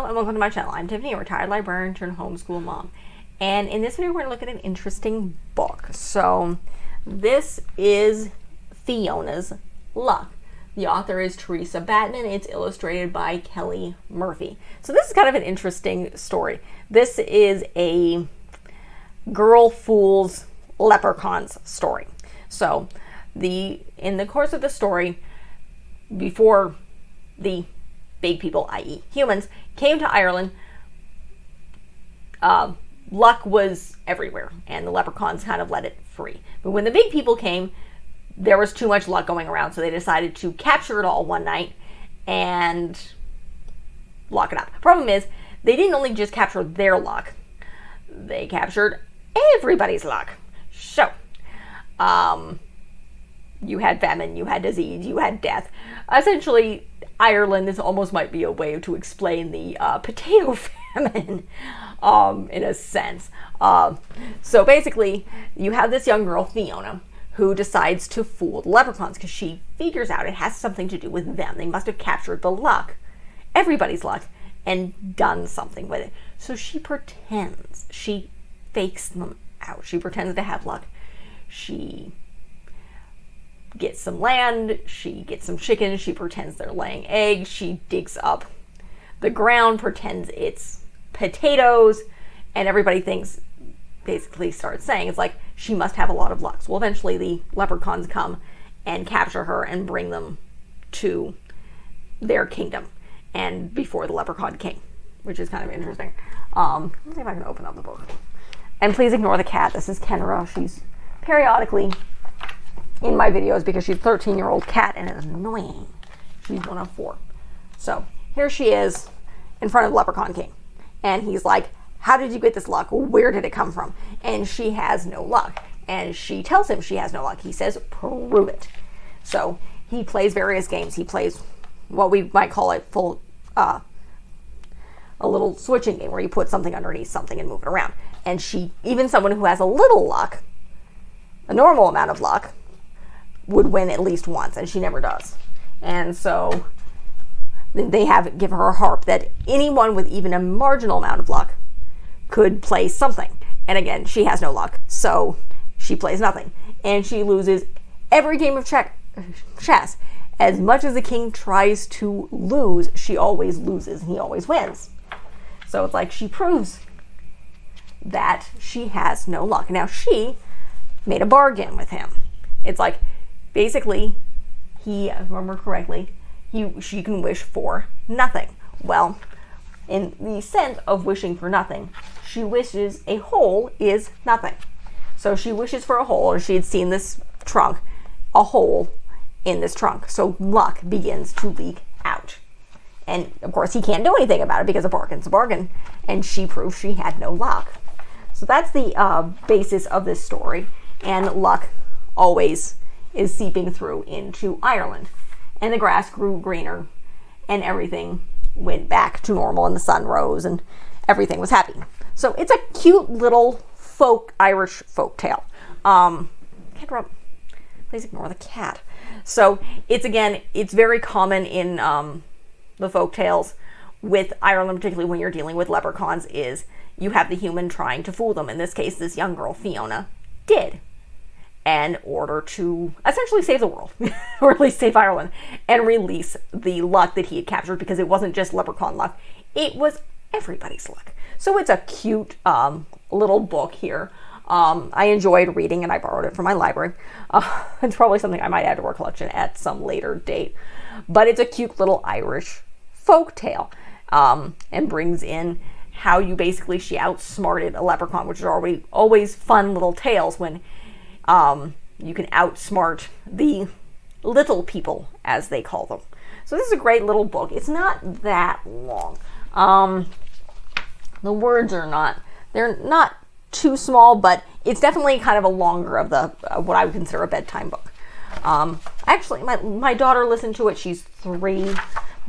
and welcome to my channel. I'm Tiffany, a retired librarian turned homeschool mom. And in this video, we're going to look at an interesting book. So this is Fiona's Luck. The author is Teresa Bateman. It's illustrated by Kelly Murphy. So this is kind of an interesting story. This is a girl fools leprechauns story. So in the course of the story, before the big people, i.e. humans, came to Ireland, luck was everywhere, and the leprechauns kind of let it free. But when the big people came, there was too much luck going around, so they decided to capture it all one night and lock it up. Problem is, they didn't only just capture their luck, they captured everybody's luck. So, you had famine, you had disease, you had death. Essentially, Ireland, this almost might be a way to explain the potato famine, in a sense. So basically, you have this young girl, Fiona, who decides to fool the leprechauns because she figures out it has something to do with them. They must have captured the luck, everybody's luck, and done something with it. So she pretends, she fakes them out. She pretends to have luck. She gets some land, she gets some chickens, she pretends they're laying eggs, she digs up the ground, pretends it's potatoes, and everybody thinks, basically starts saying, it's like, she must have a lot of luck. So eventually the leprechauns come and capture her and bring them to their kingdom, and before the Leprechaun King, which is kind of interesting. Let's see if I can open up the book. And please ignore the cat. This is Kenra. She's periodically in my videos because she's a 13-year-old cat and it's annoying. She's one of 4. So here she is in front of Leprechaun King. And he's like, how did you get this luck? Where did it come from? And she has no luck. And she tells him she has no luck. He says, prove it. So he plays various games. He plays what we might call a little switching game where you put something underneath something and move it around. And even someone who has a little luck, a normal amount of luck, would win at least once, and she never does. And so they give her a harp that anyone with even a marginal amount of luck could play something. And again, she has no luck, so she plays nothing. And she loses every game of chess. As much as the king tries to lose, she always loses, and he always wins. So it's like she proves that she has no luck. Now, she made a bargain with him. It's like, basically, if I remember correctly, she can wish for nothing. Well, in the sense of wishing for nothing, she wishes a hole is nothing. So she wishes for a hole, or she had seen this trunk, a hole in this trunk. So luck begins to leak out. And of course, he can't do anything about it because a bargain's a bargain. And she proved she had no luck. So that's the basis of this story. And luck always is seeping through into Ireland. And the grass grew greener and everything went back to normal and the sun rose and everything was happy. So it's a cute little Irish folk tale. Please ignore the cat. So it's very common in the folk tales with Ireland, particularly when you're dealing with leprechauns, is you have the human trying to fool them. In this case, this young girl, Fiona, did, in order to essentially save the world, or at least save Ireland, and release the luck that he had captured, because it wasn't just leprechaun luck, it was everybody's luck. So it's a cute little book here. I enjoyed reading, and I borrowed it from my library. It's probably something I might add to our collection at some later date. But it's a cute little Irish folk tale, and brings in how she outsmarted a leprechaun, which is always fun little tales when you can outsmart the little people, as they call them. So this is a great little book. It's not that long. The words they're not too small, but it's definitely kind of a longer of the what I would consider a bedtime book. Actually, my daughter listened to it. She's 3,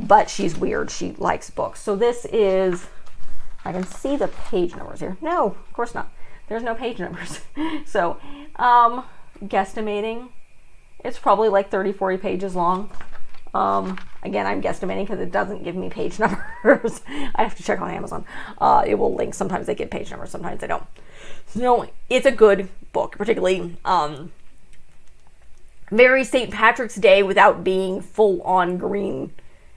but she's weird. She likes books. So this is, I can see the page numbers here. No, of course not. There's no page numbers. So, guesstimating, it's probably like 30, 40 pages long. Again, I'm guesstimating because it doesn't give me page numbers. I have to check on Amazon. It will link. Sometimes they give page numbers, sometimes they don't. So it's a good book, particularly very St. Patrick's Day without being full-on green,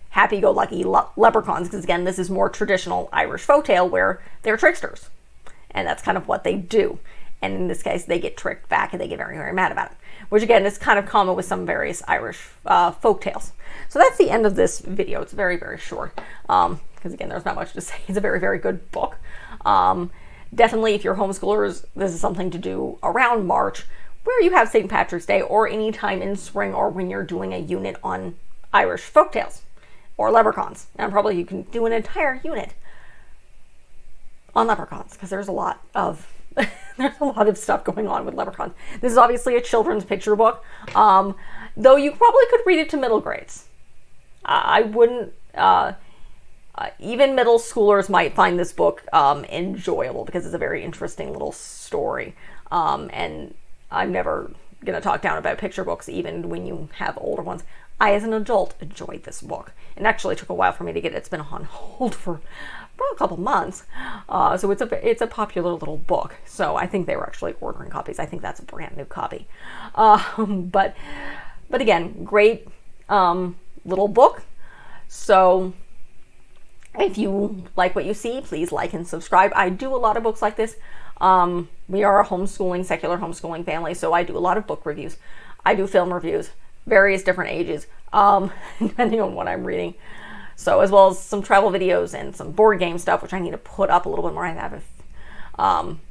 happy-go-lucky leprechauns. Because again, this is more traditional Irish folktale where they're tricksters. And that's kind of what they do. And in this case, they get tricked back and they get very, very mad about it. Which again is kind of common with some various Irish folk tales. So that's the end of this video. It's very, very short. Because again, there's not much to say. It's a very, very good book. Definitely, if you're homeschoolers, this is something to do around March, where you have St. Patrick's Day, or any time in spring, or when you're doing a unit on Irish folktales or leprechauns. And probably you can do an entire unit on leprechauns, because there's a lot of there's a lot of stuff going on with leprechauns. This is obviously a children's picture book, though you probably could read it to middle grades. I wouldn't. Even middle schoolers might find this book enjoyable, because it's a very interesting little story. And I'm never going to talk down about picture books, even when you have older ones. I, as an adult, enjoyed this book. It actually took a while for me to get it. It's been on hold for a couple months. So it's a popular little book. So I think they were actually ordering copies. I think that's a brand new copy. But again, great little book. So if you like what you see, please like and subscribe. I do a lot of books like this. We are a secular homeschooling family, so I do a lot of book reviews. I do film reviews, various different ages, depending on what I'm reading. So, as well as some travel videos and some board game stuff, which I need to put up a little bit more. I have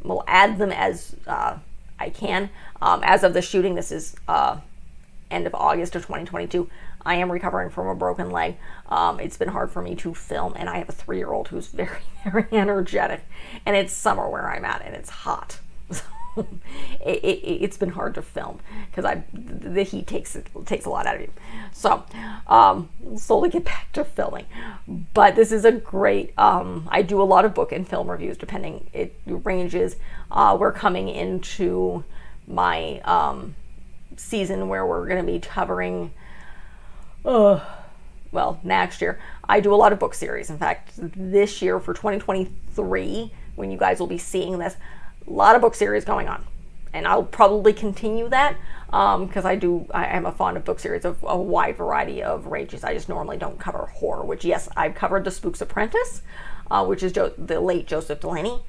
we'll add them as I can. As of the shooting, this is end of August of 2022. I am recovering from a broken leg. It's been hard for me to film, and I have a 3-year-old who's very, very energetic, and it's summer where I'm at, and it's hot. So it's been hard to film because the heat takes a lot out of you. So we'll slowly get back to filming. But this is a great. I do a lot of book and film reviews, depending. It ranges. We're coming into my season where we're going to be covering. Well, next year, I do a lot of book series. In fact, this year for 2023, when you guys will be seeing this, a lot of book series going on. And I'll probably continue that because I am a fond of book series of a wide variety of ranges. I just normally don't cover horror, which, yes, I've covered The Spook's Apprentice, which is the late Joseph Delaney.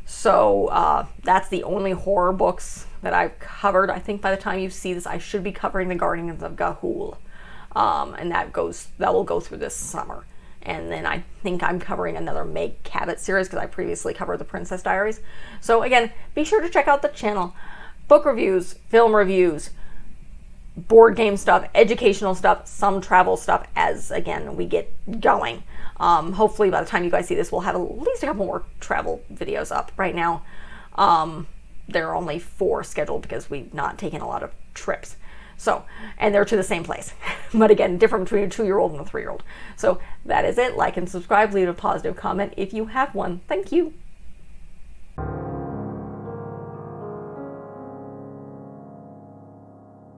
So that's the only horror books that I've covered. I think by the time you see this, I should be covering The Guardians of Ga'Hoole. And that will go through this summer. And then I think I'm covering another Meg Cabot series because I previously covered The Princess Diaries. So again, be sure to check out the channel. Book reviews, film reviews, board game stuff, educational stuff, some travel stuff as, again, we get going. Hopefully by the time you guys see this, we'll have at least a couple more travel videos up. Right now, there are only 4 scheduled because we've not taken a lot of trips. So, and they're to the same place. But again, different between a 2-year-old and a 3-year-old. So that is it. Like and subscribe. Leave a positive comment if you have one. Thank you.